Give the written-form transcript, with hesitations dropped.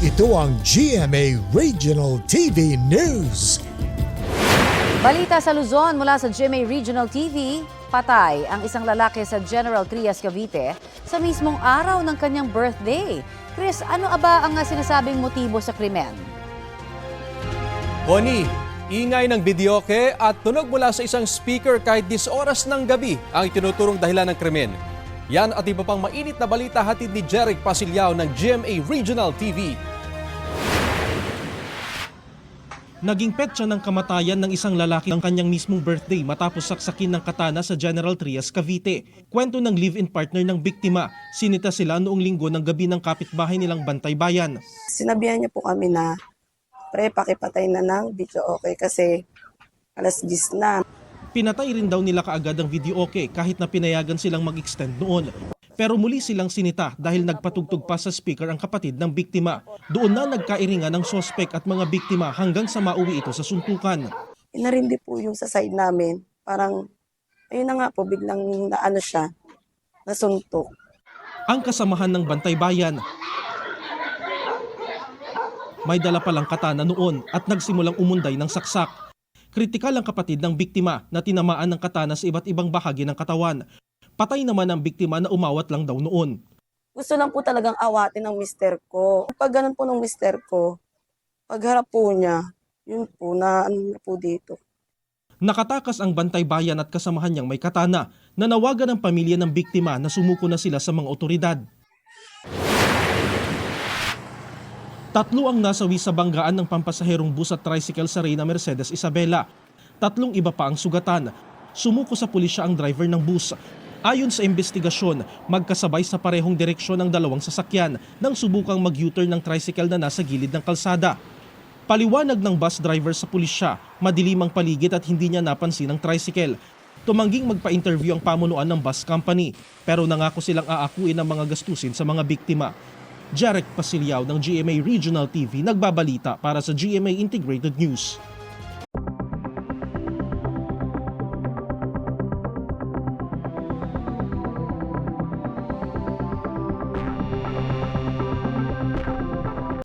Ito ang GMA Regional TV News. Balita sa Luzon mula sa GMA Regional TV, patay ang isang lalaki sa General Trias, Cavite sa mismong araw ng kanyang birthday. Chris, ano ba ang sinasabing motibo sa krimen? Connie, ingay ng videoke at tunog mula sa isang speaker kahit 10 oras ng gabi ang itinuturong dahilan ng krimen. Yan at iba pang mainit na balita hatid ni Jeric Pasilyao ng GMA Regional TV. Naging petsa ng kamatayan ng isang lalaki ng kanyang mismong birthday matapos saksakin ng katana sa General Trias, Cavite. Kwento ng live-in partner ng biktima, sinita sila noong linggo ng gabi ng kapitbahay nilang Bantay Bayan. Sinabihan niya po kami na, pre, pakipatay na ng video okay kasi alas 10 na. Pinatay rin daw nila kaagad ang video okay kahit na pinayagan silang mag-extend noon. Pero muli silang sinita dahil nagpatugtog pa sa speaker ang kapatid ng biktima. Doon na nagkairingan ng sospek at mga biktima hanggang sa mauwi ito sa suntukan. Inarindi po yung sa side namin. Parang, ayun na nga po, biglang naano siya, nasuntok. Ang kasamahan ng Bantay Bayan, may dala palang katana noon at nagsimulang umunday ng saksak. Kritikal ang kapatid ng biktima na tinamaan ng katana sa iba't ibang bahagi ng katawan. Patay naman ang biktima na umawat lang daw noon. Gusto lang po talagang awatin ng mister ko. Pag ganun po ng mister ko, pagharap po niya, yun po, na ano na po dito. Nakatakas ang Bantay Bayan at kasamahan niyang may katana. Nanawagan ang pamilya ng biktima na sumuko na sila sa mga otoridad. 3 ang nasawi sa banggaan ng pampasaherong bus at tricycle sa Reyna Mercedes Isabela. 3 iba pa ang sugatan. Sumuko sa pulisya ang driver ng bus. Ayon sa investigasyon, magkasabay sa parehong direksyon ang dalawang sasakyan nang subukang mag-U-turn ng tricycle na nasa gilid ng kalsada. Paliwanag ng bus driver sa pulisya, madilim ang paligid at hindi niya napansin ang tricycle. Tumangging magpa-interview ang pamunuan ng bus company, pero nangako silang aakuin ang mga gastusin sa mga biktima. Jeric Pasilyao ng GMA Regional TV nagbabalita para sa GMA Integrated News.